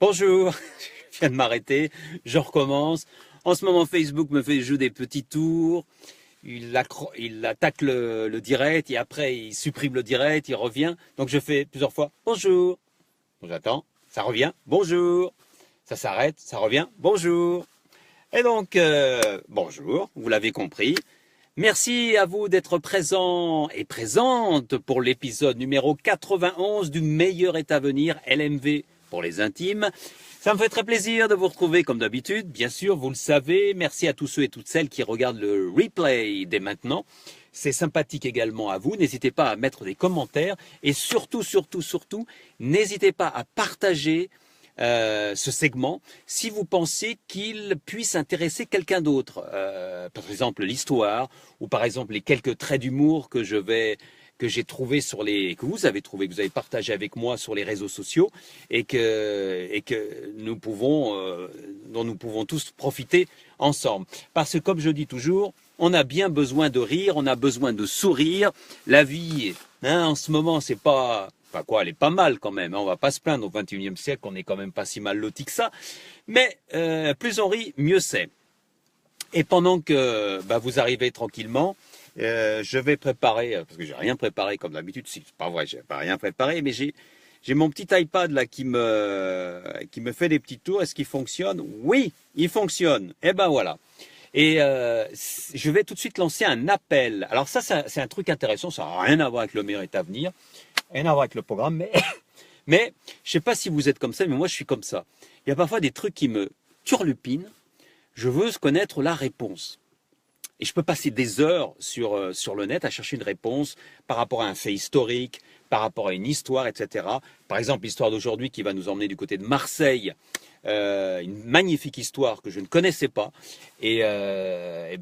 Bonjour, je viens de m'arrêter, je recommence. En ce moment, Facebook me fait jouer des petits tours. Il attaque le direct et après il supprime le direct, il revient. Donc je fais plusieurs fois bonjour. Donc j'attends, ça revient, bonjour. Ça s'arrête, ça revient, bonjour. Et donc, bonjour, vous l'avez compris. Merci à vous d'être présents et présentes pour l'épisode numéro 91 du meilleur est à venir, LMV pour les intimes. Ça me fait très plaisir de vous retrouver comme d'habitude, bien sûr, vous le savez. Merci à tous ceux et toutes celles qui regardent le replay dès maintenant. C'est sympathique également à vous. N'hésitez pas à mettre des commentaires et surtout, n'hésitez pas à partager ce segment si vous pensez qu'il puisse intéresser quelqu'un d'autre. Par exemple l'histoire ou par exemple les quelques traits d'humour que j'ai trouvé que vous avez trouvé, que vous avez partagé avec moi sur les réseaux sociaux et que dont nous pouvons tous profiter ensemble. Parce que comme je dis toujours, on a bien besoin de rire, on a besoin de sourire. La vie, en ce moment, c'est pas... Enfin quoi, elle est pas mal quand même, on va pas se plaindre au XXIe siècle, on est quand même pas si mal loti que ça. Mais plus on rit, mieux c'est. Et pendant que vous arrivez tranquillement, je vais préparer, parce que j'ai rien préparé comme d'habitude, c'est pas vrai, j'ai pas rien préparé, mais j'ai mon petit iPad là qui me fait des petits tours. Est-ce qu'il fonctionne? Oui, il fonctionne. Et ben voilà. Et je vais tout de suite lancer un appel. Alors ça, c'est un truc intéressant, ça n'a rien à voir avec le meilleur est à venir, rien à voir avec le programme, mais je sais pas si vous êtes comme ça, mais moi je suis comme ça. Il y a parfois des trucs qui me turlupinent, je veux connaître la réponse. Et je peux passer des heures sur le net à chercher une réponse par rapport à un fait historique, par rapport à une histoire, etc. Par exemple, l'histoire d'aujourd'hui qui va nous emmener du côté de Marseille, une magnifique histoire que je ne connaissais pas. Et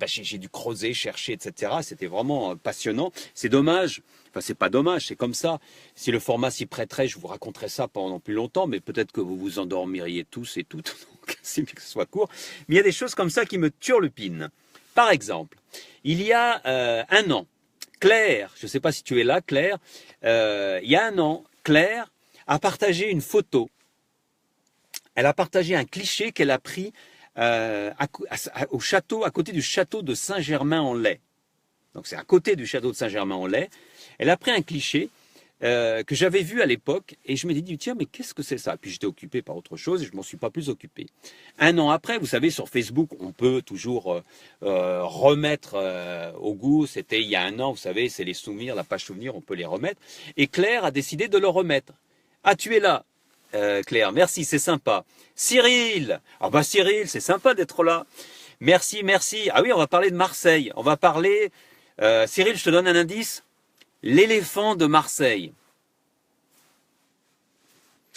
j'ai dû creuser, chercher, etc. C'était vraiment passionnant. C'est dommage, enfin c'est pas dommage, c'est comme ça. Si le format s'y prêterait, je vous raconterais ça pendant plus longtemps, mais peut-être que vous vous endormiriez tous et toutes, donc c'est mieux que ce soit court. Mais il y a des choses comme ça qui me turlupinent. Par exemple, il y a un an, Claire, je ne sais pas si tu es là, Claire, il y a un an, Claire a partagé une photo. Elle a partagé un cliché qu'elle a pris au château, à côté du château de Saint-Germain-en-Laye. Donc c'est à côté du château de Saint-Germain-en-Laye. Elle a pris un cliché que j'avais vu à l'époque et je me suis dit tiens mais qu'est-ce que c'est ça? Puis j'étais occupé par autre chose et je m'en suis pas plus occupé. Un an après, vous savez sur Facebook on peut toujours remettre au goût. C'était il y a un an, vous savez c'est les souvenirs, la page souvenir, on peut les remettre. Et Claire a décidé de le remettre. Ah tu es là Claire, merci, c'est sympa. Cyril, Cyril, c'est sympa d'être là. Merci. Ah oui, on va parler de Marseille. On va parler. Cyril, je te donne un indice. L'éléphant de Marseille.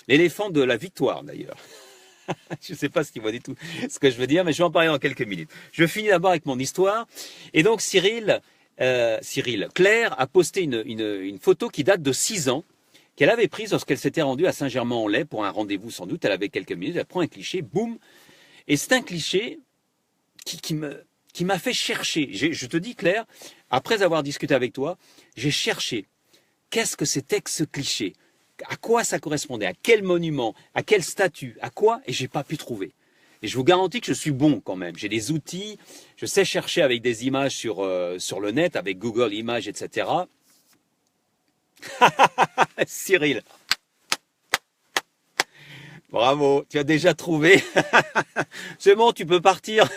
L'éléphant de la victoire, d'ailleurs. Je ne sais pas si tu vois du tout ce que je veux dire, mais je vais en parler dans quelques minutes. Je finis d'abord avec mon histoire. Et donc, Claire a posté une photo qui date de 6 ans, qu'elle avait prise lorsqu'elle s'était rendue à Saint-Germain-en-Laye pour un rendez-vous sans doute. Elle avait quelques minutes, elle prend un cliché, boum. Et c'est un cliché qui m'a fait chercher. Je te dis, Claire, après avoir discuté avec toi, j'ai cherché. Qu'est-ce que c'était que ce cliché? À quoi ça correspondait? À quel monument? À quelle statue? À quoi? Et j'ai pas pu trouver. Et je vous garantis que je suis bon quand même. J'ai des outils, je sais chercher avec des images sur le net, avec Google Images, etc. Cyril, bravo, tu as déjà trouvé. C'est bon, tu peux partir.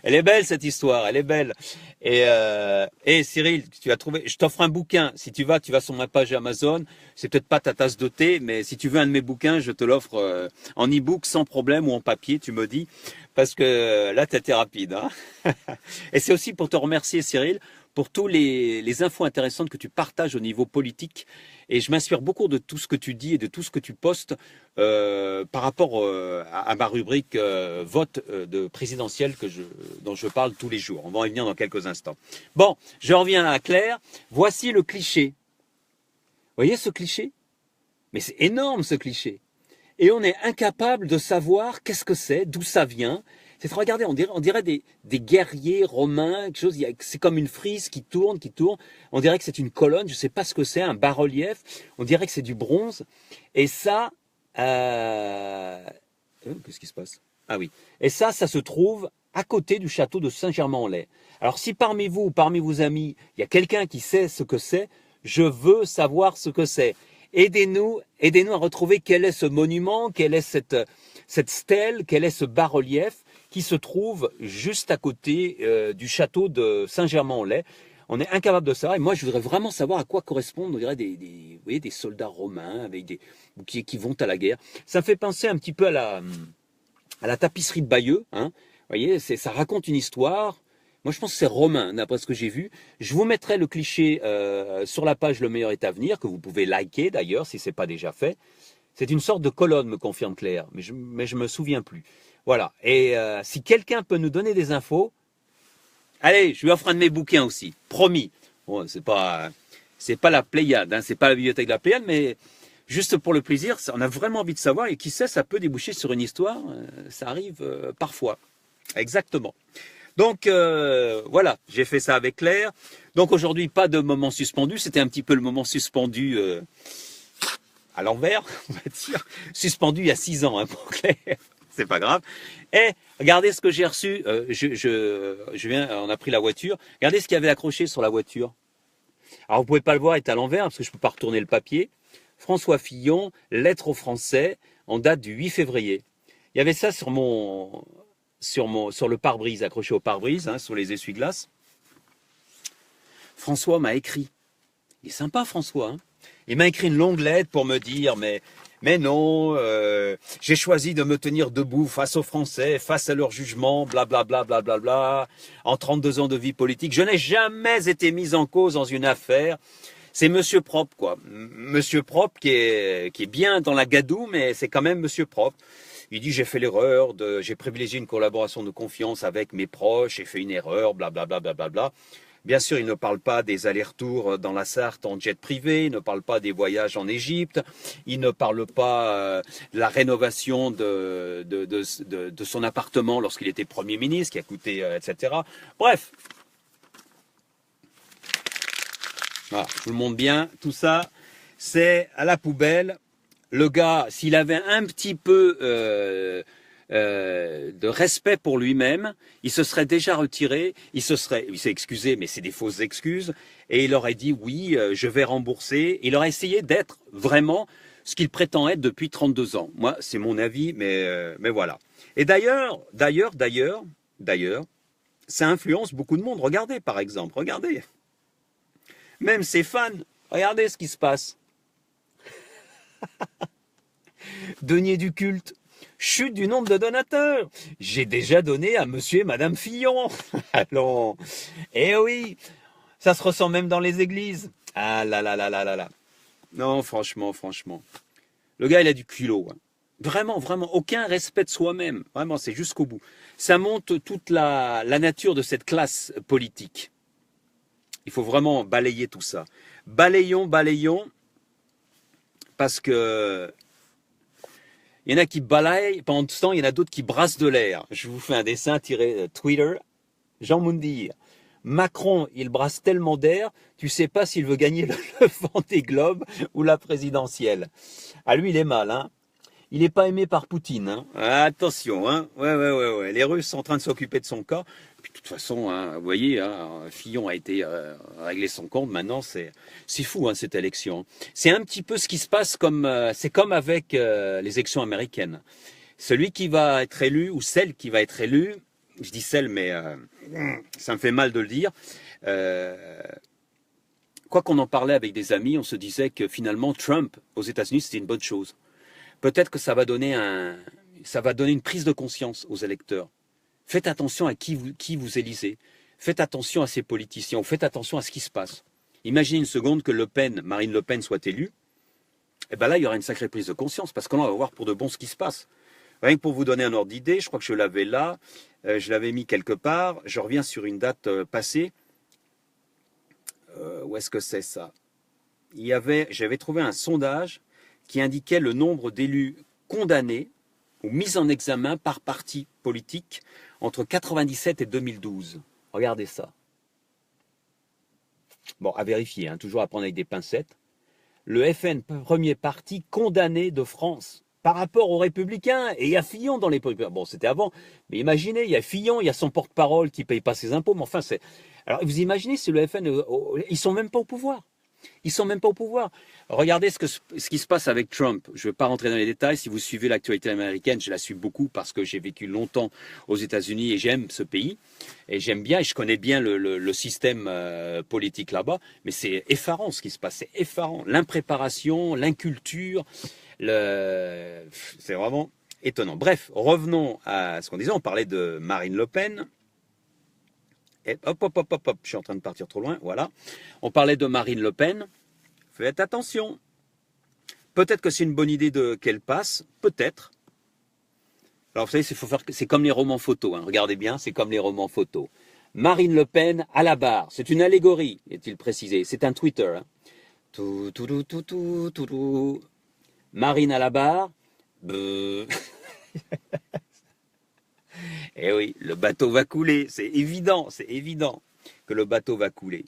Elle est belle cette histoire, elle est belle. Et Cyril, tu as trouvé. Je t'offre un bouquin. Si tu vas sur ma page Amazon. C'est peut-être pas ta tasse de thé, mais si tu veux un de mes bouquins, je te l'offre en e-book sans problème ou en papier. Tu me dis, parce que là, tu étais rapide. Hein. Et c'est aussi pour te remercier, Cyril, pour tous les infos intéressantes que tu partages au niveau politique. Et je m'inspire beaucoup de tout ce que tu dis et de tout ce que tu postes par rapport à ma rubrique vote de présidentielle dont je parle tous les jours. On va en venir dans quelques instants. Bon, je reviens à Claire. Voici le cliché. Vous voyez ce cliché? Mais c'est énorme ce cliché. Et on est incapable de savoir qu'est-ce que c'est, d'où ça vient. Regardez, on dirait des guerriers romains, quelque chose, c'est comme une frise qui tourne. On dirait que c'est une colonne, je ne sais pas ce que c'est, un bas-relief. On dirait que c'est du bronze. Et ça, Qu'est-ce qui se passe? Ah oui. Et ça se trouve à côté du château de Saint-Germain-en-Laye. Alors si parmi vous ou parmi vos amis, il y a quelqu'un qui sait ce que c'est, je veux savoir ce que c'est. Aidez-nous à retrouver quel est ce monument, quelle est cette stèle, quel est ce bas-relief qui se trouve juste à côté du château de Saint-Germain-en-Laye. On est incapable de savoir. Et moi, je voudrais vraiment savoir à quoi correspondent, on dirait, vous voyez, des soldats romains avec qui vont à la guerre. Ça me fait penser un petit peu à la tapisserie de Bayeux. Hein. Vous voyez, ça raconte une histoire. Moi, je pense que c'est romain, d'après ce que j'ai vu. Je vous mettrai le cliché sur la page Le Meilleur est à venir, que vous pouvez liker d'ailleurs, si ce n'est pas déjà fait. C'est une sorte de colonne, me confirme Claire, mais je me souviens plus. Voilà. Et si quelqu'un peut nous donner des infos, allez, je lui offre un de mes bouquins aussi, promis. Bon, c'est pas la Pléiade, hein, c'est pas la bibliothèque de la Pléiade, mais juste pour le plaisir, on a vraiment envie de savoir, et qui sait, ça peut déboucher sur une histoire, ça arrive parfois. Exactement. Donc voilà, j'ai fait ça avec Claire. Donc aujourd'hui, pas de moment suspendu, c'était un petit peu le moment suspendu à l'envers, on va dire. Suspendu il y a 6 ans, hein, pour Claire, c'est pas grave. Et regardez ce que j'ai reçu, on a pris la voiture, regardez ce qu'il y avait accroché sur la voiture. Alors vous pouvez pas le voir, il est à l'envers, parce que je peux pas retourner le papier. François Fillon, lettre aux Français, en date du 8 février. Il y avait ça sur le pare-brise, accroché au pare-brise, hein, sur les essuie-glaces. François m'a écrit. Il est sympa, François. Hein. Il m'a écrit une longue lettre pour me dire, mais non, j'ai choisi de me tenir debout face aux Français, face à leur jugement, blablabla, blablabla. En 32 ans de vie politique, je n'ai jamais été mis en cause dans une affaire. C'est Monsieur Propre, quoi. Monsieur Propre qui est bien dans la gadoue, mais c'est quand même Monsieur Propre. Il dit, j'ai fait l'erreur, j'ai privilégié une collaboration de confiance avec mes proches, j'ai fait une erreur, blablabla, blablabla. Bien sûr, il ne parle pas des allers-retours dans la Sarthe en jet privé, il ne parle pas des voyages en Égypte, il ne parle pas de la rénovation de son appartement lorsqu'il était Premier ministre, qui a coûté, etc. Bref. Voilà, je vous le montre bien, tout ça, c'est à la poubelle. Le gars, s'il avait un petit peu de respect pour lui-même, il se serait déjà retiré, il s'est excusé, mais c'est des fausses excuses, et il aurait dit oui, je vais rembourser. Il aurait essayé d'être vraiment ce qu'il prétend être depuis 32 ans. Moi, c'est mon avis, mais voilà. Et d'ailleurs, ça influence beaucoup de monde. Regardez, par exemple, regardez. Même ses fans, regardez ce qui se passe. Denier du culte, chute du nombre de donateurs. J'ai déjà donné à monsieur et madame Fillon. Allons. Eh oui, ça se ressent même dans les églises. Ah là là là là là là. Non, franchement. Le gars, il a du culot. Hein. Vraiment, aucun respect de soi-même. Vraiment, c'est jusqu'au bout. Ça montre toute la nature de cette classe politique. Il faut vraiment balayer tout ça. Balayons, parce que il y en a qui balayent, pendant ce temps, il y en a d'autres qui brassent de l'air. Je vous fais un dessin tiré de Twitter. Jean Moundir. Macron, il brasse tellement d'air, tu sais pas s'il veut gagner le Vendée Globe ou la présidentielle. Ah, lui, il est mal, hein. Il n'est pas aimé par Poutine. Hein. Attention, hein. Ouais. Les Russes sont en train de s'occuper de son cas. Puis, de toute façon, hein, vous voyez, hein, Fillon a été réglé son compte. Maintenant, c'est fou, hein, cette élection. C'est un petit peu ce qui se passe c'est comme avec les élections américaines. Celui qui va être élu ou celle qui va être élue, je dis celle, mais ça me fait mal de le dire. Quoi qu'on en parlait avec des amis, on se disait que finalement, Trump aux États-Unis, c'était une bonne chose. Peut-être que ça va donner une prise de conscience aux électeurs. Faites attention à qui vous élisez. Faites attention à ces politiciens. Faites attention à ce qui se passe. Imaginez une seconde que Marine Le Pen soit élue. Et bien là, il y aura une sacrée prise de conscience parce qu'on va voir pour de bon ce qui se passe. Rien que pour vous donner un ordre d'idée, je crois que je l'avais là. Je l'avais mis quelque part. Je reviens sur une date passée. Où est-ce que c'est ça? J'avais trouvé un sondage qui indiquait le nombre d'élus condamnés ou mis en examen par parti politique entre 1997 et 2012. Regardez ça. Bon, à vérifier, hein, toujours à prendre avec des pincettes. Le FN, premier parti condamné de France. par rapport aux Républicains. Et il y a Fillon dans les Républicains. Bon, c'était avant, mais imaginez, il y a Fillon, il y a son porte-parole qui paye pas ses impôts. Mais enfin, c'est. Alors, vous imaginez si le FN, ils sont même pas au pouvoir. Ils sont même pas au pouvoir. Regardez ce qui se passe avec Trump. Je ne vais pas rentrer dans les détails. Si vous suivez l'actualité américaine, je la suis beaucoup parce que j'ai vécu longtemps aux États-Unis et j'aime ce pays. Et j'aime bien et je connais bien le système politique là-bas. Mais c'est effarant ce qui se passe. C'est effarant. L'impréparation, l'inculture, c'est vraiment étonnant. Bref, revenons à ce qu'on disait. On parlait de Marine Le Pen. Et hop, je suis en train de partir trop loin, voilà. On parlait de Marine Le Pen. Faites attention. Peut-être que c'est une bonne idée qu'elle passe, peut-être. Alors vous savez, c'est comme les romans photos, hein. Regardez bien, c'est comme les romans photos. Marine Le Pen à la barre, c'est une allégorie, est-il précisé. C'est un Twitter. Hein. Tout. Marine à la barre. Eh oui, le bateau va couler, c'est évident que le bateau va couler.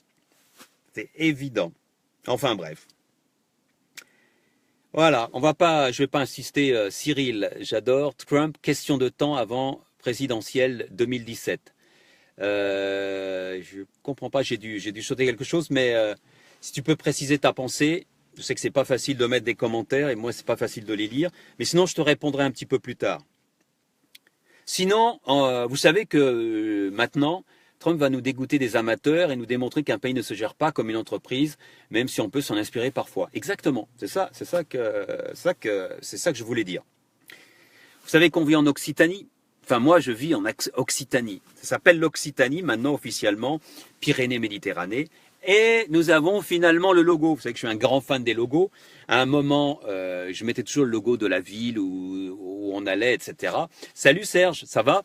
C'est évident. Enfin bref. Voilà, je vais pas insister, Cyril, j'adore. Trump, question de temps avant présidentielle 2017. Je comprends pas, j'ai dû sauter quelque chose, mais si tu peux préciser ta pensée, je sais que c'est pas facile de mettre des commentaires et moi c'est pas facile de les lire, mais sinon je te répondrai un petit peu plus tard. Sinon, vous savez que maintenant, Trump va nous dégoûter des amateurs et nous démontrer qu'un pays ne se gère pas comme une entreprise, même si on peut s'en inspirer parfois. Exactement, c'est ça que je voulais dire. Vous savez qu'on vit en Occitanie. Enfin, moi, je vis en Occitanie. Ça s'appelle l'Occitanie maintenant officiellement, Pyrénées-Méditerranée. Et nous avons finalement le logo. Vous savez que je suis un grand fan des logos. À un moment, je mettais toujours le logo de la ville où on allait, etc. Salut Serge, ça va?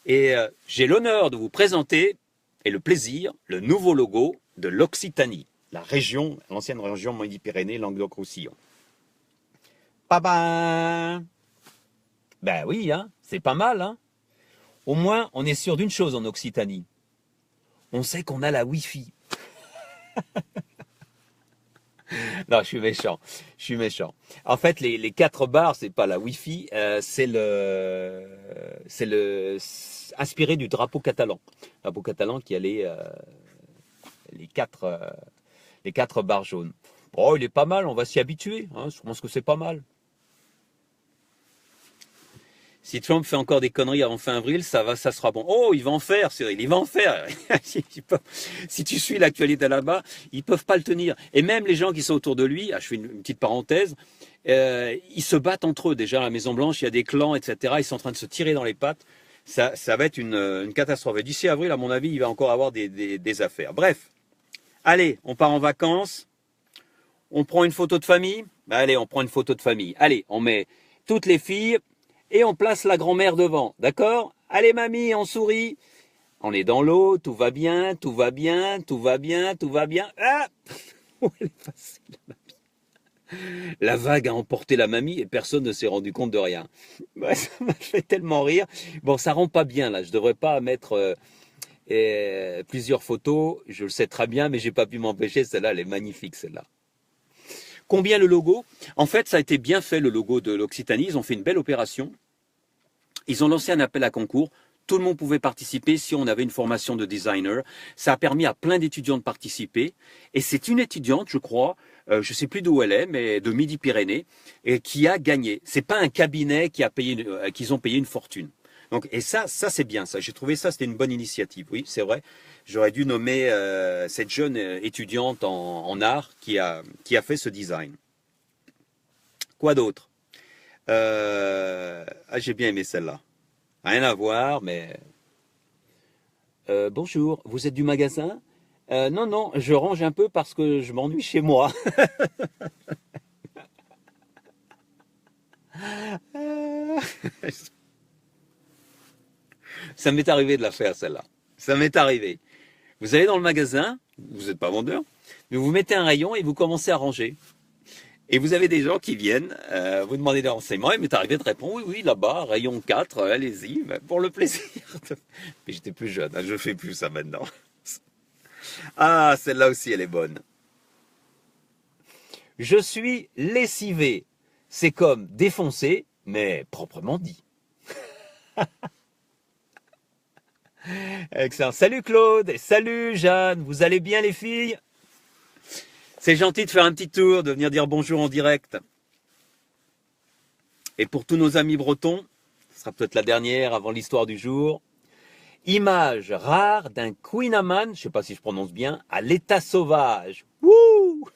Et j'ai l'honneur de vous présenter, et le plaisir, le nouveau logo de l'Occitanie, l'ancienne région Midi-Pyrénées, Languedoc-Roussillon. Ben oui, hein, c'est pas mal, hein. Au moins, on est sûr d'une chose en Occitanie. On sait qu'on a la Wi-Fi. Non, je suis méchant. En fait, les 4 barres, c'est pas la Wi-Fi, c'est inspiré du drapeau catalan. Drapeau catalan qui a les 4 barres jaunes. Oh, il est pas mal, on va s'y habituer, hein, je pense que c'est pas mal. Si Trump fait encore des conneries avant fin avril, ça sera bon. Oh, il va en faire, Cyril, il va en faire. Si tu suis l'actualité là-bas, ils peuvent pas le tenir. Et même les gens qui sont autour de lui, je fais une petite parenthèse, ils se battent entre eux. Déjà à la Maison Blanche, il y a des clans, etc. Ils sont en train de se tirer dans les pattes. Ça va être une catastrophe. Et d'ici avril, à mon avis, il va encore avoir des affaires. Bref, allez, on part en vacances. On prend une photo de famille. Allez, on prend une photo de famille. Allez, on met toutes les filles. Et on place la grand-mère devant, d'accord? Allez mamie, on sourit. On est dans l'eau, tout va bien. Ah! Elle est facile, la mamie. La vague a emporté la mamie et personne ne s'est rendu compte de rien. Ouais, ça m'a fait tellement rire. Bon, ça rend pas bien là. Je devrais pas mettre plusieurs photos. Je le sais très bien, mais j'ai pas pu m'empêcher. Celle-là, elle est magnifique, celle-là. Combien le logo? En fait, ça a été bien fait, le logo de l'Occitanie. Ils ont fait une belle opération. Ils ont lancé un appel à concours. Tout le monde pouvait participer si on avait une formation de designer. Ça a permis à plein d'étudiants de participer. Et c'est une étudiante, je crois, je ne sais plus d'où elle est, mais de Midi-Pyrénées, et qui a gagné. C'est pas un cabinet qu'ils ont payé une fortune. Donc, et ça c'est bien. Ça, j'ai trouvé ça, c'était une bonne initiative. Oui, c'est vrai. J'aurais dû nommer cette jeune étudiante en art qui a fait ce design. Quoi d'autre? J'ai bien aimé celle-là. Rien à voir, mais... bonjour, vous êtes du magasin? Non, je range un peu parce que je m'ennuie chez moi. Ça m'est arrivé de la faire, celle-là. Ça m'est arrivé. Vous allez dans le magasin, vous n'êtes pas vendeur, mais vous mettez un rayon et vous commencez à ranger. Et vous avez des gens qui viennent, vous demandez des renseignements, et il m'est arrivé de répondre, oui, là-bas, rayon 4, allez-y, pour le plaisir. Mais j'étais plus jeune, je ne fais plus ça maintenant. Ah, celle-là aussi, elle est bonne. Je suis lessivé. C'est comme défoncer, mais proprement dit. Excellent. Salut Claude et salut Jeanne, vous allez bien les filles? C'est gentil de faire un petit tour, de venir dire bonjour en direct. Et pour tous nos amis bretons, ce sera peut-être la dernière avant l'histoire du jour. Image rare d'un Queen-Aman, je ne sais pas si je prononce bien, à l'état sauvage. Wouh!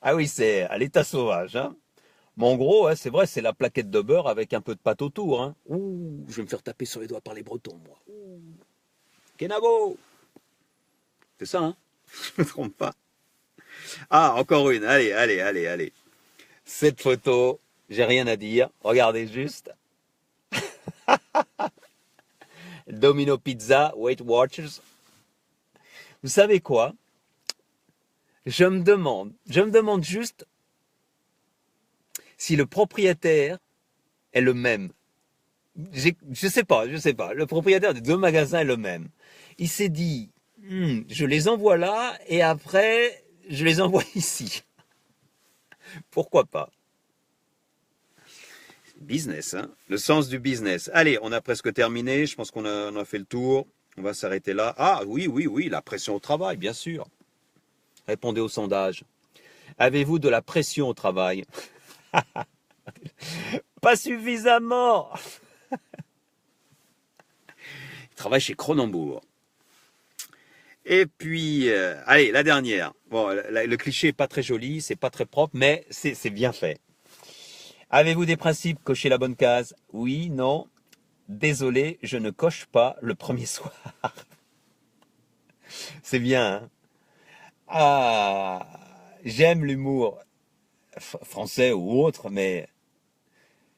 Ah oui, c'est à l'état sauvage. Hein. Mais en gros, c'est vrai, c'est la plaquette de beurre avec un peu de pâte autour. Hein. Ouh, je vais me faire taper sur les doigts par les Bretons, moi. Ouh. Kenavo! C'est ça, hein? Je ne me trompe pas. Ah, encore une. Allez. Cette photo, j'ai rien à dire. Regardez juste. Domino Pizza, Weight Watchers. Vous savez quoi? Je me demande juste si le propriétaire est le même. Je sais pas. Le propriétaire des deux magasins est le même. Il s'est dit, je les envoie là et après, je les envoie ici. Pourquoi pas? Business, hein? Le sens du business. Allez, on a presque terminé. Je pense qu'on a fait le tour. On va s'arrêter là. Ah oui, la pression au travail, bien sûr. Répondez au sondage. Avez-vous de la pression au travail? Pas suffisamment. Il travaille chez Cronenbourg. Et puis, allez, la dernière. Bon, le cliché n'est pas très joli, c'est pas très propre, mais c'est bien fait. Avez-vous des principes? Cochez la bonne case. Oui, non. Désolé, je ne coche pas le premier soir. C'est bien, hein? Ah, j'aime l'humour français ou autre, mais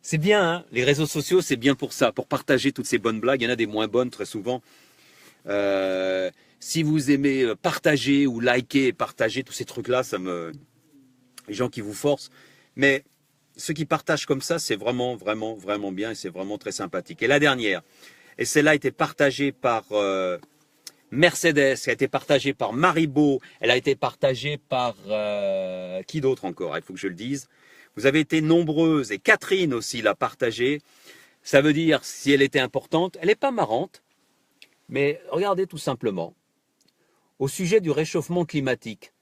c'est bien, hein? Les réseaux sociaux, c'est bien pour ça, pour partager toutes ces bonnes blagues. Il y en a des moins bonnes très souvent. Si vous aimez partager ou liker et partager tous ces trucs-là, les gens qui vous forcent. Mais ceux qui partagent comme ça, c'est vraiment bien et c'est vraiment très sympathique. Et la dernière, et celle-là a été partagée par Mercedes, elle a été partagée par Maribo, elle a été partagée par qui d'autre encore? Il faut que je le dise. Vous avez été nombreuses et Catherine aussi l'a partagée. Ça veut dire, si elle était importante, elle n'est pas marrante, mais regardez tout simplement. Au sujet du réchauffement climatique,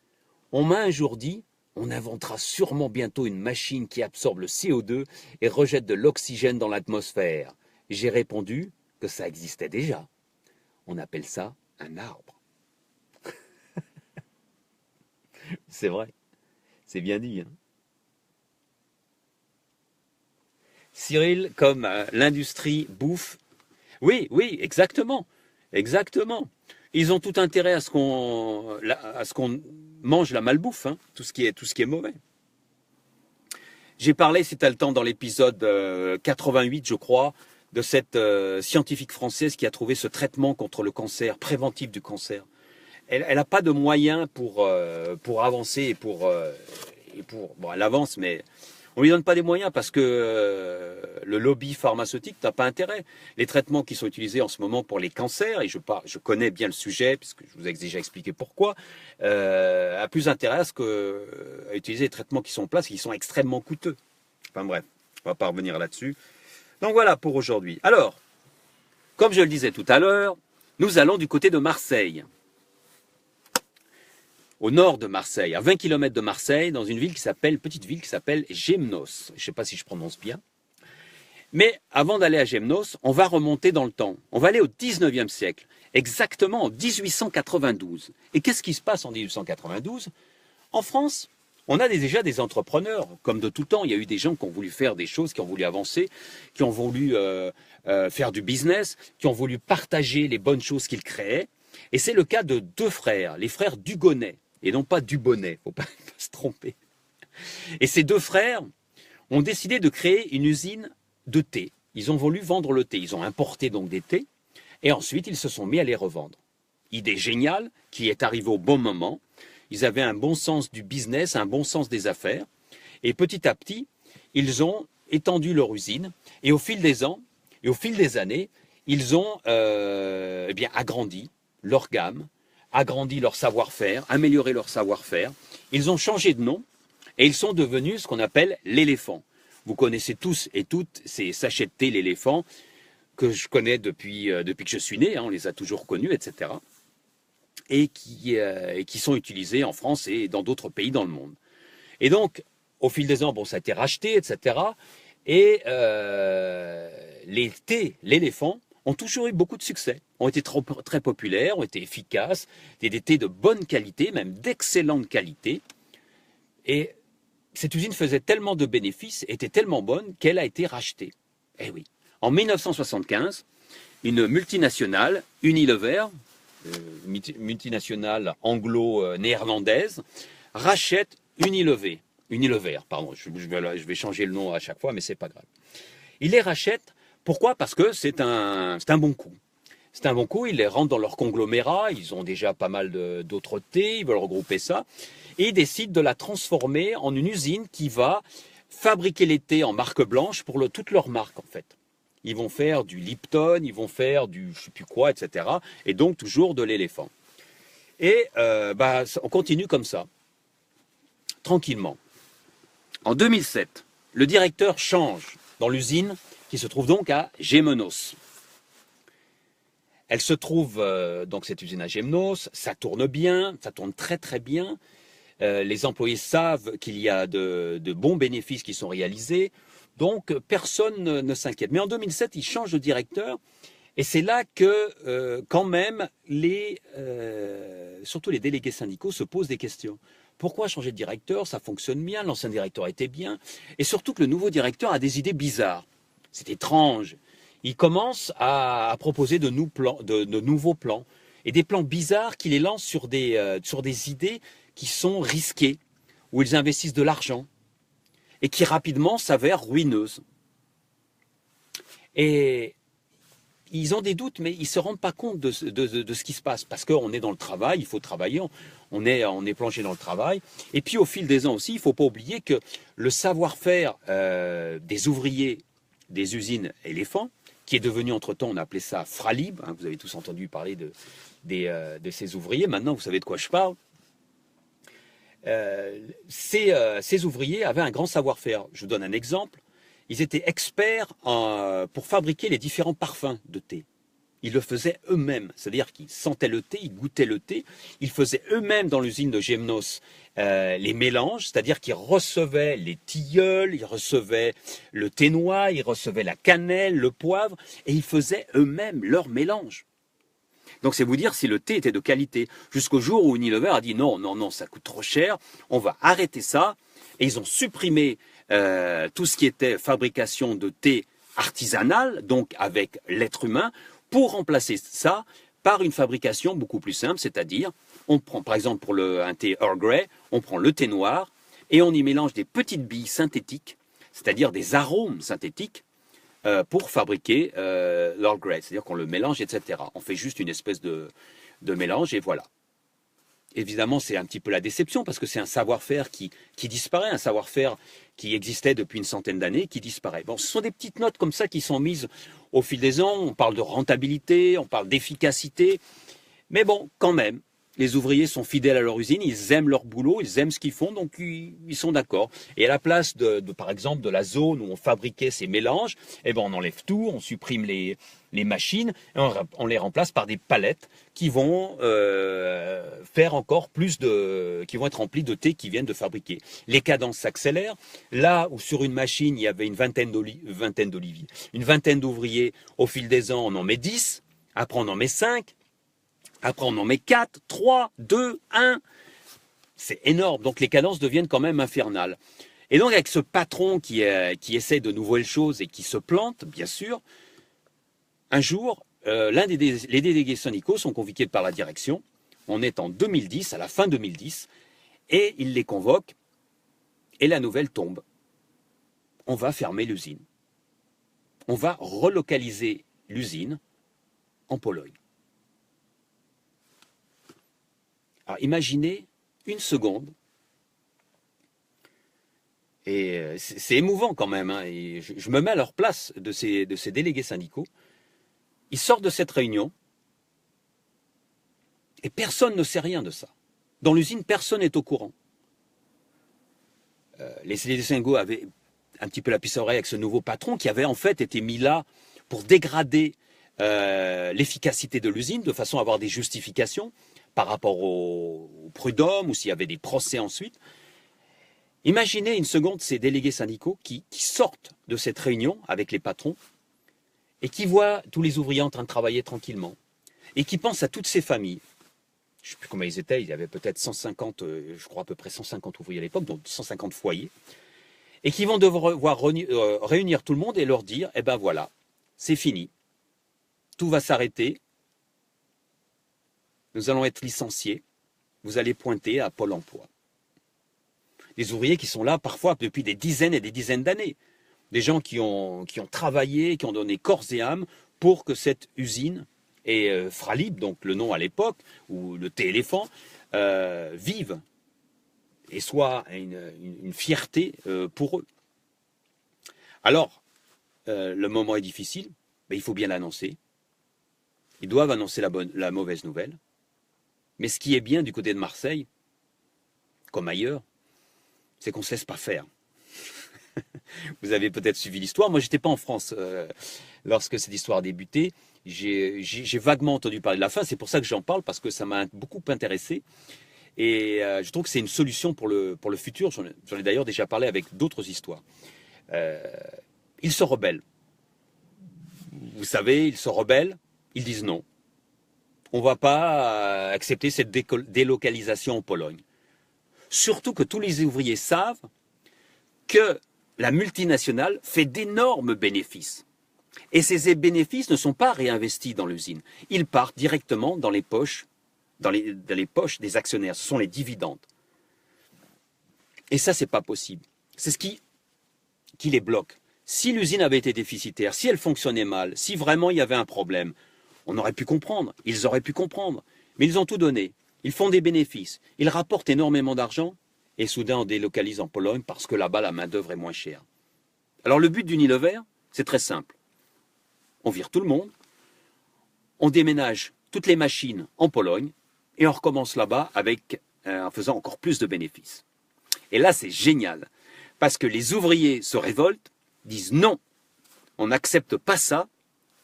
on m'a un jour dit, on inventera sûrement bientôt une machine qui absorbe le CO2 et rejette de l'oxygène dans l'atmosphère. J'ai répondu que ça existait déjà. On appelle ça un arbre. C'est vrai, c'est bien dit. Hein. Cyril, comme l'industrie bouffe. Oui, exactement. Ils ont tout intérêt à ce qu'on mange la malbouffe, hein, tout ce qui est mauvais. J'ai parlé, si tu as le temps, dans l'épisode 88, je crois, de cette scientifique française qui a trouvé ce traitement contre le cancer, préventif du cancer. Elle n'a pas de moyens pour avancer et pour bon, elle avance, mais on lui donne pas des moyens parce que le lobby pharmaceutique n'a pas intérêt. Les traitements qui sont utilisés en ce moment pour les cancers, et je connais bien le sujet puisque je vous ai déjà expliqué pourquoi, a plus intérêt à utiliser les traitements qui sont en place et qui sont extrêmement coûteux. Enfin bref, on va pas revenir là-dessus. Donc voilà pour aujourd'hui. Alors, comme je le disais tout à l'heure, nous allons du côté de Marseille. Au nord de Marseille, à 20 km de Marseille, dans une petite ville qui s'appelle Gémenos. Je ne sais pas si je prononce bien. Mais avant d'aller à Gémenos, on va remonter dans le temps. On va aller au 19e siècle, exactement en 1892. Et qu'est-ce qui se passe en 1892? En France, on a déjà des entrepreneurs, comme de tout temps. Il y a eu des gens qui ont voulu faire des choses, qui ont voulu avancer, qui ont voulu faire du business, qui ont voulu partager les bonnes choses qu'ils créaient. Et c'est le cas de deux frères, les frères Dugonnet. Et non pas Dubonnet, il ne faut pas se tromper. Et ces deux frères ont décidé de créer une usine de thé. Ils ont voulu vendre le thé. Ils ont importé donc des thés et ensuite ils se sont mis à les revendre. Idée géniale qui est arrivée au bon moment. Ils avaient un bon sens du business, un bon sens des affaires. Et petit à petit, ils ont étendu leur usine. Et au fil des ans et au fil des années, ils ont agrandi leur gamme, agrandi leur savoir-faire, amélioré leur savoir-faire. Ils ont changé de nom et ils sont devenus ce qu'on appelle l'éléphant. Vous connaissez tous et toutes ces sachets de thé, l'éléphant, que je connais depuis que je suis né, hein, on les a toujours connus, etc. Et qui sont utilisés en France et dans d'autres pays dans le monde. Et donc, au fil des ans, bon, ça a été racheté, etc. Et les thés, l'éléphant, ont toujours eu beaucoup de succès, ont été très populaires, ont été efficaces, des thés de bonne qualité, même d'excellente qualité. Et cette usine faisait tellement de bénéfices, était tellement bonne, qu'elle a été rachetée. Eh oui. En 1975, une multinationale, Unilever, multinationale anglo-néerlandaise, rachète Unilever, pardon, je vais changer le nom à chaque fois, mais c'est pas grave. Ils les rachètent, pourquoi? Parce que c'est un bon coup. C'est un bon coup, ils les rentrent dans leur conglomérat, ils ont déjà pas mal d'autres thés, ils veulent regrouper ça, et ils décident de la transformer en une usine qui va fabriquer les thés en marque blanche pour toutes leurs marques, en fait. Ils vont faire du Lipton, ils vont faire du je sais plus quoi, etc. Et donc toujours de l'éléphant. Et on continue comme ça, tranquillement. En 2007, le directeur change dans l'usine qui se trouve donc à Gémenos. Elle se trouve, donc cette usine à Gémenos, ça tourne bien, ça tourne très très bien. Les employés savent qu'il y a de bons bénéfices qui sont réalisés. Donc personne ne s'inquiète. Mais en 2007, il change de directeur et c'est là que quand même surtout les délégués syndicaux se posent des questions. Pourquoi changer de directeur? Ça fonctionne bien, l'ancien directeur était bien. Et surtout que le nouveau directeur a des idées bizarres. C'est étrange. Il commence à proposer de nouveaux plans. Et des plans bizarres qui les lancent sur des idées qui sont risquées, où ils investissent de l'argent et qui rapidement s'avèrent ruineuses. Et ils ont des doutes, mais ils ne se rendent pas compte de ce qui se passe, parce qu'on est dans le travail, il faut travailler, on est plongé dans le travail. Et puis au fil des ans aussi, il ne faut pas oublier que le savoir-faire des ouvriers des usines éléphants, qui est devenu entre-temps, on appelait ça Fralib, hein, vous avez tous entendu parler de ces ouvriers, maintenant vous savez de quoi je parle. Ces ouvriers avaient un grand savoir-faire. Je vous donne un exemple. Ils étaient experts pour fabriquer les différents parfums de thé. Ils le faisaient eux-mêmes, c'est-à-dire qu'ils sentaient le thé, ils goûtaient le thé. Ils faisaient eux-mêmes dans l'usine de Gémenos les mélanges, c'est-à-dire qu'ils recevaient les tilleuls, ils recevaient le thé noir, ils recevaient la cannelle, le poivre, et ils faisaient eux-mêmes leurs mélanges. Donc c'est vous dire si le thé était de qualité. Jusqu'au jour où Unilever a dit non, ça coûte trop cher, on va arrêter ça. Et ils ont supprimé tout ce qui était fabrication de thé artisanal, donc avec l'être humain, pour remplacer ça par une fabrication beaucoup plus simple, c'est-à-dire on prend par exemple pour un thé Earl Grey, on prend le thé noir et on y mélange des petites billes synthétiques, c'est-à-dire des arômes synthétiques, pour fabriquer l'Earl Grey, c'est-à-dire qu'on le mélange, etc. On fait juste une espèce de mélange et voilà. Évidemment, c'est un petit peu la déception parce que c'est un savoir-faire qui disparaît, un savoir-faire qui existait depuis une centaine d'années, qui disparaît. Bon, ce sont des petites notes comme ça qui sont mises au fil des ans. On parle de rentabilité, on parle d'efficacité, mais bon, quand même. Les ouvriers sont fidèles à leur usine, ils aiment leur boulot, ils aiment ce qu'ils font, donc ils sont d'accord. Et à la place par exemple, de la zone où on fabriquait ces mélanges, eh ben on enlève tout, on supprime les machines, et on les remplace par des palettes qui vont faire encore plus qui vont être remplies de thé qu'ils viennent de fabriquer. Les cadences s'accélèrent. Là où sur une machine, il y avait une vingtaine d'oliviers, une vingtaine d'ouvriers, au fil des ans, on en met 10, après on en met 5, après, on en met 4, 3, 2, 1. C'est énorme. Donc, les cadences deviennent quand même infernales. Et donc, avec ce patron qui essaie de nouvelles choses et qui se plante, bien sûr, un jour, les délégués syndicaux sont convoqués par la direction. On est en 2010, à la fin 2010, et il les convoque. Et la nouvelle tombe. On va fermer l'usine. On va relocaliser l'usine en Pologne. Alors imaginez une seconde, et c'est émouvant quand même, hein, et je me mets à leur place de ces délégués syndicaux. Ils sortent de cette réunion, et personne ne sait rien de ça. Dans l'usine, personne n'est au courant. Les délégués syndicaux avaient un petit peu la puce à oreille avec ce nouveau patron qui avait en fait été mis là pour dégrader l'efficacité de l'usine de façon à avoir des justifications par rapport au prud'homme ou s'il y avait des procès ensuite. Imaginez une seconde ces délégués syndicaux qui sortent de cette réunion avec les patrons et qui voient tous les ouvriers en train de travailler tranquillement et qui pensent à toutes ces familles. Je ne sais plus combien ils étaient, il y avait peut-être 150, je crois à peu près 150 ouvriers à l'époque, donc 150 foyers, et qui vont devoir réunir tout le monde et leur dire, eh ben voilà, c'est fini, tout va s'arrêter, nous allons être licenciés, vous allez pointer à Pôle emploi. Des ouvriers qui sont là parfois depuis des dizaines et des dizaines d'années, des gens qui ont travaillé, qui ont donné corps et âme pour que cette usine et Fralib, donc le nom à l'époque, ou le thé éléphant, vivent et soient une fierté pour eux. Alors, le moment est difficile, mais il faut bien l'annoncer. Ils doivent annoncer la mauvaise nouvelle. Mais ce qui est bien du côté de Marseille, comme ailleurs, c'est qu'on ne se laisse pas faire. Vous avez peut-être suivi l'histoire. Moi, je n'étais pas en France lorsque cette histoire a débuté. J'ai vaguement entendu parler de la fin. C'est pour ça que j'en parle, parce que ça m'a beaucoup intéressé. Et je trouve que c'est une solution pour le futur. J'en ai d'ailleurs déjà parlé avec d'autres histoires. Ils se rebellent. Vous savez, ils se rebellent. Ils disent non. On ne va pas accepter cette délocalisation en Pologne. Surtout que tous les ouvriers savent que la multinationale fait d'énormes bénéfices. Et ces bénéfices ne sont pas réinvestis dans l'usine. Ils partent directement dans les poches, dans les poches des actionnaires. Ce sont les dividendes. Et ça, c'est pas possible. C'est ce qui les bloque. Si l'usine avait été déficitaire, si elle fonctionnait mal, si vraiment il y avait un problème, on aurait pu comprendre. Ils auraient pu comprendre. Mais ils ont tout donné. Ils font des bénéfices. Ils rapportent énormément d'argent. Et soudain, on délocalise en Pologne parce que là-bas, la main-d'œuvre est moins chère. Alors, le but d'Unilever, c'est très simple. On vire tout le monde, on déménage toutes les machines en Pologne et on recommence là-bas en faisant encore plus de bénéfices. Et là, c'est génial parce que les ouvriers se révoltent, disent non, on n'accepte pas ça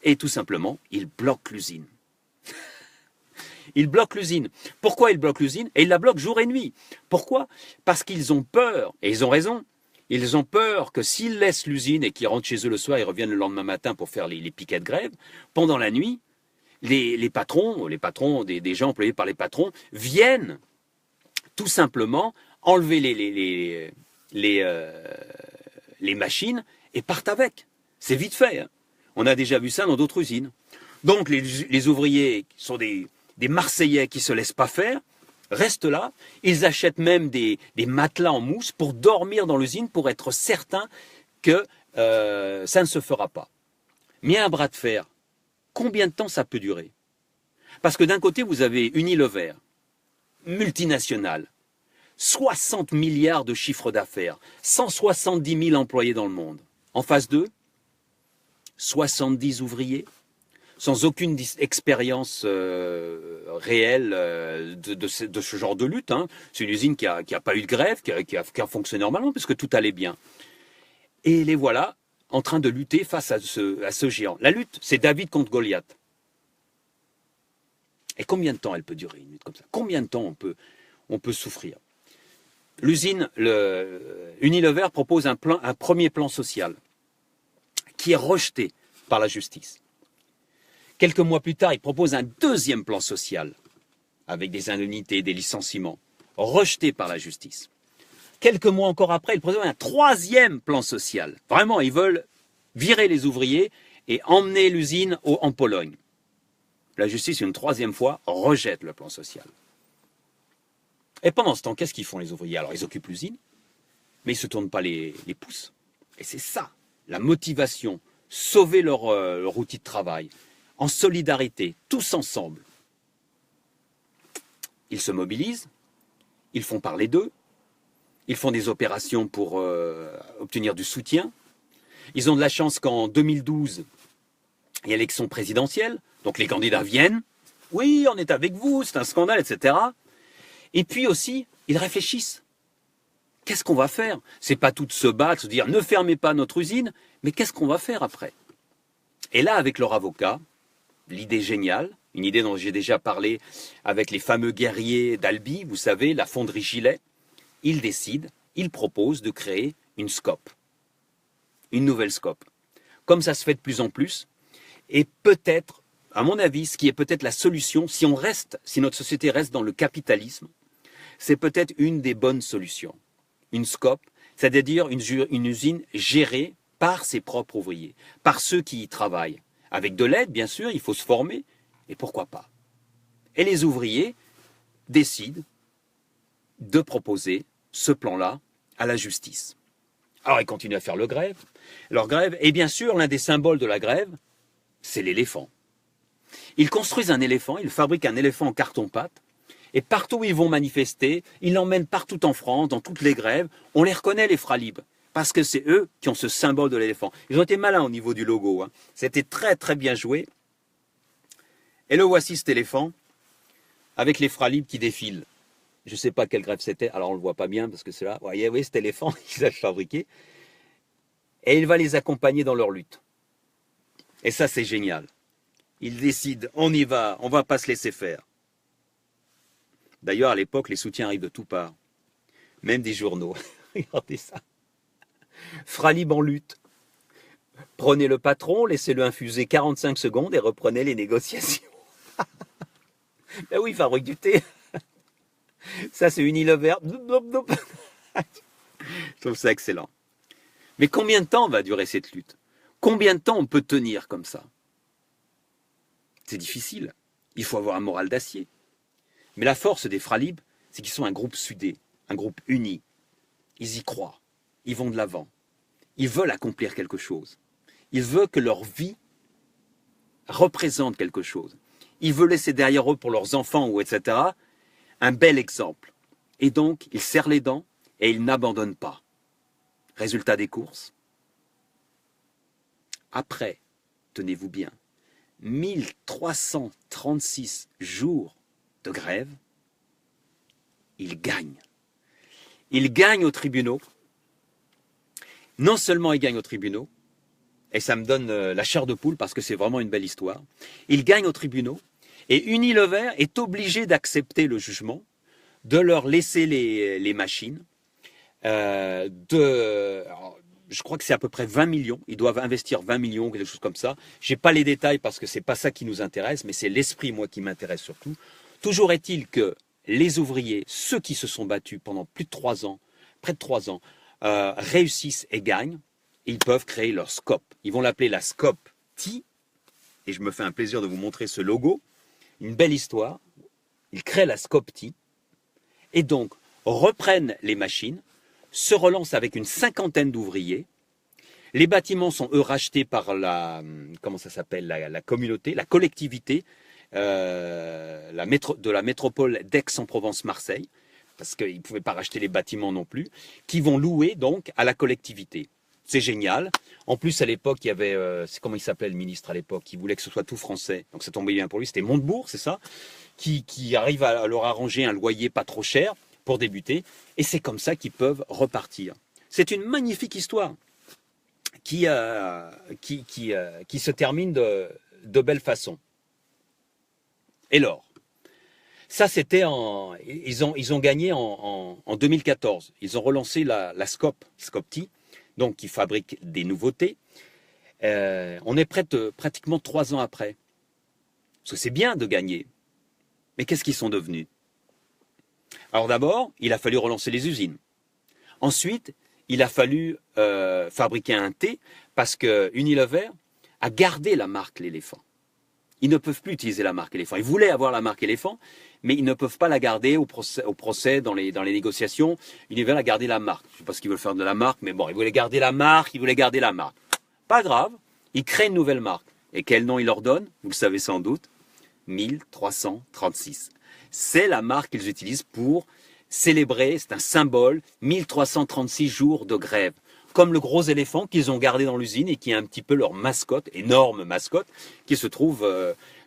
et tout simplement, ils bloquent l'usine. Ils bloquent l'usine. Pourquoi ils bloquent l'usine? Et ils la bloquent jour et nuit. Pourquoi? Parce qu'ils ont peur, et ils ont raison, ils ont peur que s'ils laissent l'usine et qu'ils rentrent chez eux le soir et reviennent le lendemain matin pour faire les piquets de grève, pendant la nuit, les patrons des gens employés par les patrons viennent tout simplement enlever les machines et partent avec. C'est vite fait. Hein. On a déjà vu ça dans d'autres usines. Donc les ouvriers sont des Marseillais qui ne se laissent pas faire, restent là. Ils achètent même des matelas en mousse pour dormir dans l'usine pour être certains que ça ne se fera pas. Mais un bras de fer, combien de temps ça peut durer? Parce que d'un côté, vous avez Unilever, multinationale, 60 milliards de chiffre d'affaires, 170 000 employés dans le monde. En face d'eux, 70 ouvriers, sans aucune expérience réelle de ce genre de lutte. Hein. C'est une usine qui a pas eu de grève, qui a fonctionné normalement, parce que tout allait bien. Et les voilà en train de lutter face à ce géant. La lutte, c'est David contre Goliath. Et combien de temps elle peut durer, une lutte comme ça? Combien de temps on peut souffrir? L'usine, Unilever propose un premier plan social qui est rejeté par la justice. Quelques mois plus tard, il propose un deuxième plan social avec des indemnités, des licenciements, rejeté par la justice. Quelques mois encore après, il propose un troisième plan social. Vraiment, ils veulent virer les ouvriers et emmener l'usine en Pologne. La justice, une troisième fois, rejette le plan social. Et pendant ce temps, qu'est-ce qu'ils font les ouvriers? Alors, ils occupent l'usine, mais ils ne se tournent pas les pouces. Et c'est ça, la motivation, sauver leur outil de travail, en solidarité, tous ensemble. Ils se mobilisent, ils font parler d'eux, ils font des opérations pour obtenir du soutien. Ils ont de la chance qu'en 2012, il y a l'élection présidentielle, donc les candidats viennent. Oui, on est avec vous, c'est un scandale, etc. Et puis aussi, ils réfléchissent. Qu'est-ce qu'on va faire? C'est pas tout de se battre, se dire ne fermez pas notre usine, mais qu'est-ce qu'on va faire après? Et là, avec leur avocat, l'idée géniale, une idée dont j'ai déjà parlé avec les fameux guerriers d'Albi, vous savez, la fonderie Gilet, ils décident, ils proposent de créer une SCOP, une nouvelle SCOP. Comme ça se fait de plus en plus, et peut-être, à mon avis, ce qui est peut-être la solution, si notre société reste dans le capitalisme, c'est peut-être une des bonnes solutions. Une SCOP, c'est-à-dire une usine gérée par ses propres ouvriers, par ceux qui y travaillent. Avec de l'aide, bien sûr, il faut se former, et pourquoi pas. Et les ouvriers décident de proposer ce plan-là à la justice. Alors ils continuent à faire leur grève, et bien sûr, l'un des symboles de la grève, c'est l'éléphant. Ils construisent un éléphant, ils fabriquent un éléphant en carton-pâte, et partout où ils vont manifester, ils l'emmènent partout en France, dans toutes les grèves. On les reconnaît, les Fralib, parce que c'est eux qui ont ce symbole de l'éléphant. Ils ont été malins au niveau du logo. Hein. C'était très très bien joué. Et le voici cet éléphant, avec les Fralib qui défilent. Je ne sais pas quelle grève c'était, alors on ne le voit pas bien, parce que c'est là. Vous voyez cet éléphant qu'ils ont fabriqué. Et il va les accompagner dans leur lutte. Et ça, c'est génial. Ils décident, on y va, on ne va pas se laisser faire. D'ailleurs, à l'époque, les soutiens arrivent de toutes parts. Même des journaux. Regardez ça. Fralib en lutte. Prenez le patron, laissez-le infuser 45 secondes et reprenez les négociations. Ben oui, il fabrique du thé. Ça, c'est Unilever. Je trouve ça excellent. Mais combien de temps va durer cette lutte? Combien de temps on peut tenir comme ça? C'est difficile. Il faut avoir un moral d'acier. Mais la force des Fralib, c'est qu'ils sont un groupe soudé, un groupe uni. Ils y croient. Ils vont de l'avant. Ils veulent accomplir quelque chose. Ils veulent que leur vie représente quelque chose. Ils veulent laisser derrière eux pour leurs enfants ou etc. un bel exemple. Et donc, ils serrent les dents et ils n'abandonnent pas. Résultat des courses. Après, tenez-vous bien, 1336 jours de grève, ils gagnent. Ils gagnent aux tribunaux. Non seulement ils gagnent aux tribunaux, et ça me donne la chair de poule parce que c'est vraiment une belle histoire, ils gagnent aux tribunaux, et Unilever est obligé d'accepter le jugement, de leur laisser les machines, alors, je crois que c'est à peu près 20 millions, ils doivent investir 20 millions, quelque chose comme ça. Je n'ai pas les détails parce que ce n'est pas ça qui nous intéresse, mais c'est l'esprit, moi, qui m'intéresse surtout. Toujours est-il que les ouvriers, ceux qui se sont battus pendant plus de 3 ans, près de 3 ans, réussissent et gagnent, et ils peuvent créer leur SCOP. Ils vont l'appeler la SCOP T, et je me fais un plaisir de vous montrer ce logo, une belle histoire. Ils créent la SCOP T, et donc reprennent les machines, se relancent avec une 50aine d'ouvriers. Les bâtiments sont, eux, rachetés par la communauté, la collectivité de la métropole d'Aix-en-Provence-Marseille, parce qu'ils ne pouvaient pas racheter les bâtiments non plus, qui vont louer donc à la collectivité. C'est génial. En plus, à l'époque, il y avait, comment il s'appelait le ministre à l'époque, qui voulait que ce soit tout français. Donc ça tombait bien pour lui, c'était Montebourg, c'est ça, qui arrive à leur arranger un loyer pas trop cher pour débuter. Et c'est comme ça qu'ils peuvent repartir. C'est une magnifique histoire qui se termine de belle façon. Et l'or. Ça, c'était ils ont gagné en 2014. Ils ont relancé la SCOP T, donc qui fabrique des nouveautés. On est pratiquement 3 ans après. Parce que c'est bien de gagner. Mais qu'est-ce qu'ils sont devenus? Alors d'abord, il a fallu relancer les usines. Ensuite, il a fallu fabriquer un thé parce que Unilever a gardé la marque l'éléphant. Ils ne peuvent plus utiliser la marque éléphant. Ils voulaient avoir la marque éléphant, mais ils ne peuvent pas la garder au procès dans les négociations. Unilever a gardé la marque. Je ne sais pas ce qu'ils veulent faire de la marque, mais bon, ils voulaient garder la marque, Pas grave, ils créent une nouvelle marque. Et quel nom ils leur donnent? Vous le savez sans doute, 1336. C'est la marque qu'ils utilisent pour célébrer, c'est un symbole, 1336 jours de grève. Comme le gros éléphant qu'ils ont gardé dans l'usine et qui est un petit peu leur mascotte, énorme mascotte, qui se trouve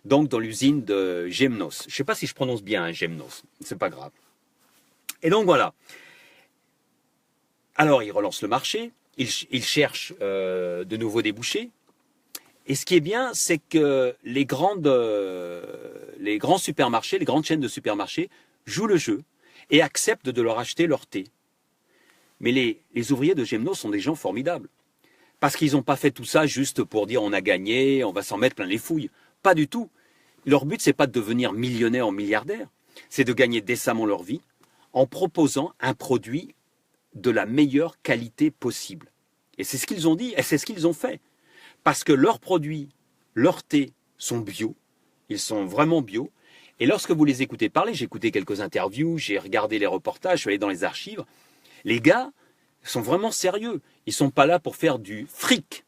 donc dans l'usine de Gemnos. Je ne sais pas si je prononce bien Gemnos, c'est pas grave. Et donc voilà. Alors, ils relancent le marché, ils cherchent de nouveaux débouchés. Et ce qui est bien, c'est que les grands supermarchés, les grandes chaînes de supermarchés jouent le jeu et acceptent de leur acheter leur thé. Mais les ouvriers de Gemno sont des gens formidables. Parce qu'ils n'ont pas fait tout ça juste pour dire on a gagné, on va s'en mettre plein les fouilles. Pas du tout. Leur but, c'est pas de devenir millionnaire ou milliardaire, c'est de gagner décemment leur vie en proposant un produit de la meilleure qualité possible. Et c'est ce qu'ils ont dit et c'est ce qu'ils ont fait. Parce que leurs produits, leurs thés sont bio, ils sont vraiment bio. Et lorsque vous les écoutez parler, j'ai écouté quelques interviews, j'ai regardé les reportages, je suis allé dans les archives, les gars sont vraiment sérieux. Ils ne sont pas là pour faire du fric.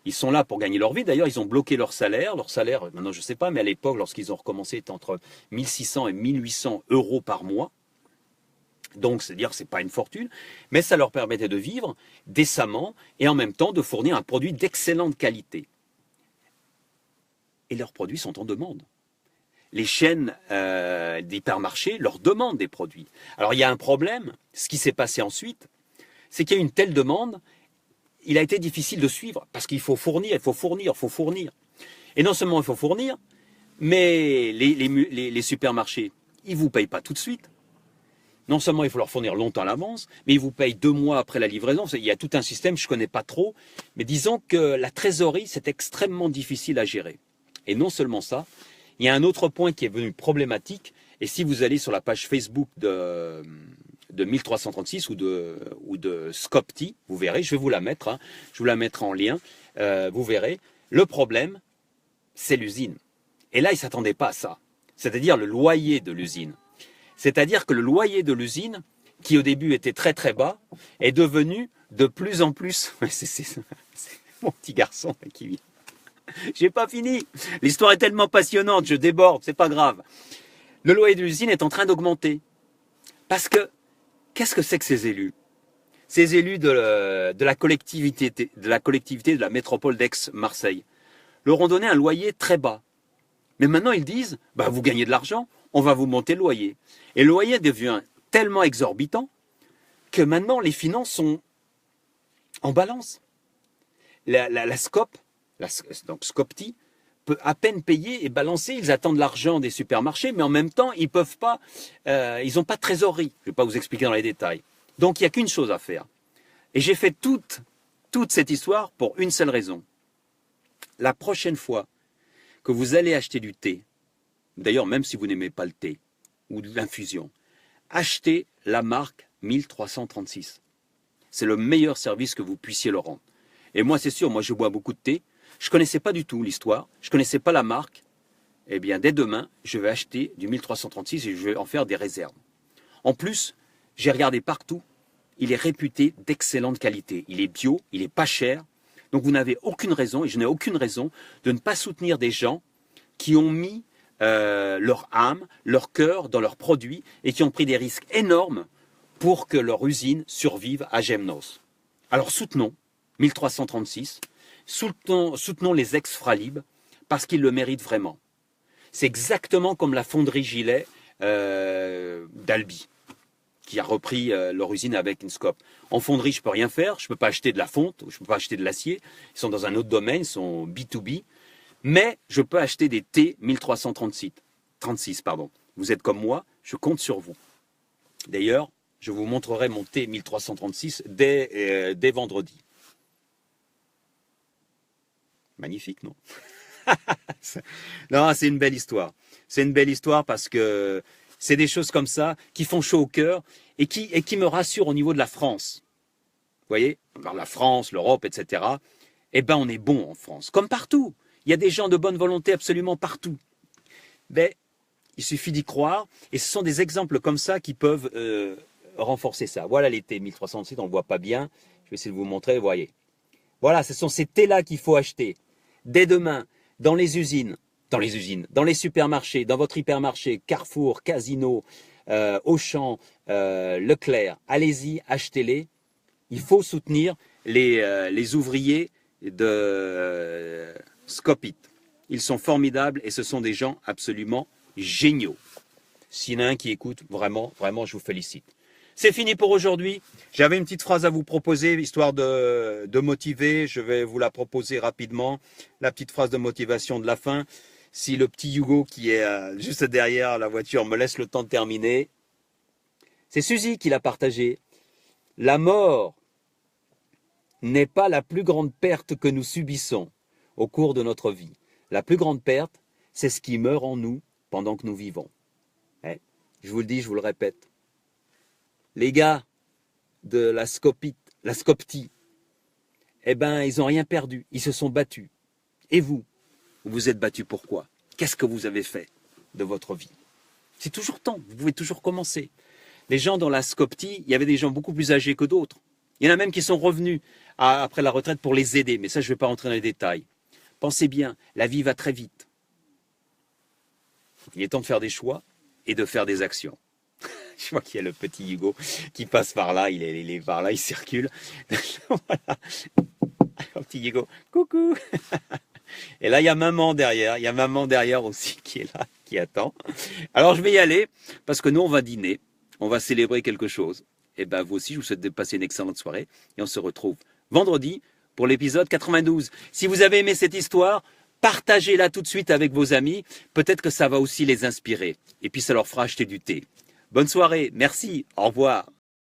Ils sont là pour gagner leur vie. D'ailleurs, ils ont bloqué leur salaire. Leur salaire, maintenant je ne sais pas, mais à l'époque, lorsqu'ils ont recommencé, était entre 1600 et 1800 euros par mois. Donc, c'est-à-dire que ce n'est pas une fortune, mais ça leur permettait de vivre décemment et en même temps de fournir un produit d'excellente qualité. Et leurs produits sont en demande. Les chaînes d'hypermarchés leur demandent des produits. Alors, il y a un problème. Ce qui s'est passé ensuite, c'est qu'il y a eu une telle demande, il a été difficile de suivre parce qu'il faut fournir, il faut fournir, il faut fournir. Et non seulement il faut fournir, mais les supermarchés, ils ne vous payent pas tout de suite. Non seulement il faut leur fournir longtemps à l'avance, mais ils vous payent 2 mois après la livraison. Il y a tout un système, je ne connais pas trop, mais disons que la trésorerie, c'est extrêmement difficile à gérer. Et non seulement ça, il y a un autre point qui est venu problématique, et si vous allez sur la page Facebook de 1336 ou de Scopti, vous verrez, je vais vous la mettre, hein, je vous la mettrai en lien, vous verrez, le problème, c'est l'usine. Et là, ils ne s'attendaient pas à ça, c'est-à-dire le loyer de l'usine. C'est-à-dire que le loyer de l'usine, qui au début était très très bas, est devenu de plus en plus... C'est mon petit garçon qui vient. J'ai pas fini. L'histoire est tellement passionnante, je déborde, c'est pas grave. Le loyer de l'usine est en train d'augmenter. Parce que, qu'est-ce que c'est que ces élus? Ces élus de la collectivité de la métropole d'Aix-Marseille leur ont donné un loyer très bas. Mais maintenant ils disent, bah, vous gagnez de l'argent, on va vous monter le loyer. Et le loyer devient tellement exorbitant que maintenant les finances sont en balance. La SCOP, donc Scopti, peut à peine payer et balancer. Ils attendent l'argent des supermarchés, mais en même temps, ils peuvent pas, ils n'ont pas de trésorerie. Je ne vais pas vous expliquer dans les détails. Donc il n'y a qu'une chose à faire. Et j'ai fait toute cette histoire pour une seule raison. La prochaine fois que vous allez acheter du thé, d'ailleurs même si vous n'aimez pas le thé ou de l'infusion, achetez la marque 1336. C'est le meilleur service que vous puissiez leur rendre. Et moi c'est sûr, moi je bois beaucoup de thé, je ne connaissais pas du tout l'histoire, je ne connaissais pas la marque. Eh bien dès demain, je vais acheter du 1336 et je vais en faire des réserves. En plus, j'ai regardé partout, il est réputé d'excellente qualité. Il est bio, il n'est pas cher. Donc vous n'avez aucune raison, et je n'ai aucune raison, de ne pas soutenir des gens qui ont mis leur âme, leur cœur dans leurs produits et qui ont pris des risques énormes pour que leur usine survive à Gemnos. Alors soutenons 1336, soutenons les ex-Fralib parce qu'ils le méritent vraiment. C'est exactement comme la fonderie Gilet d'Albi, qui a repris leur usine avec une SCOP. En fonderie, je ne peux rien faire, je ne peux pas acheter de la fonte, je ne peux pas acheter de l'acier, ils sont dans un autre domaine, ils sont B2B, mais je peux acheter des T 1336. Vous êtes comme moi, je compte sur vous. D'ailleurs, je vous montrerai mon T 1336 dès vendredi. Magnifique, non? Non, c'est une belle histoire. C'est une belle histoire parce que c'est des choses comme ça qui font chaud au cœur et qui me rassurent au niveau de la France. Vous voyez, la France, l'Europe, etc. Eh bien, on est bon en France, comme partout. Il y a des gens de bonne volonté absolument partout. Mais il suffit d'y croire et ce sont des exemples comme ça qui peuvent renforcer ça. Voilà les thés 1306, on ne le voit pas bien. Je vais essayer de vous montrer, vous voyez. Voilà, ce sont ces thés-là qu'il faut acheter. Dès demain, dans les usines, dans les supermarchés, dans votre hypermarché, Carrefour, Casino, Auchan, Leclerc, allez-y, achetez-les. Il faut soutenir les ouvriers de Scopit. Ils sont formidables et ce sont des gens absolument géniaux. S'il y en a un qui écoute, vraiment, je vous félicite. C'est fini pour aujourd'hui. J'avais une petite phrase à vous proposer, histoire de motiver. Je vais vous la proposer rapidement. La petite phrase de motivation de la fin. Si le petit Hugo qui est juste derrière la voiture me laisse le temps de terminer. C'est Suzy qui l'a partagé. La mort n'est pas la plus grande perte que nous subissons au cours de notre vie. La plus grande perte, c'est ce qui meurt en nous pendant que nous vivons. Je vous le dis, je vous le répète. Les gars de la Skopti, eh ben, ils n'ont rien perdu, ils se sont battus. Et vous vous êtes battus pourquoi? Qu'est-ce que vous avez fait de votre vie? C'est toujours temps, vous pouvez toujours commencer. Les gens dans la Skopti, il y avait des gens beaucoup plus âgés que d'autres. Il y en a même qui sont revenus après la retraite pour les aider, mais ça, je ne vais pas rentrer dans les détails. Pensez bien, la vie va très vite. Il est temps de faire des choix et de faire des actions. Je vois qu'il y a le petit Hugo qui passe par là, il est par là, il circule. Voilà. Oh, petit Hugo, coucou. Et là, il y a maman derrière aussi qui est là, qui attend. Alors, je vais y aller parce que nous, on va dîner, on va célébrer quelque chose. Et ben, vous aussi, je vous souhaite de passer une excellente soirée et on se retrouve vendredi pour l'épisode 92. Si vous avez aimé cette histoire, partagez-la tout de suite avec vos amis. Peut-être que ça va aussi les inspirer. Et puis, ça leur fera acheter du thé. Bonne soirée, merci, au revoir.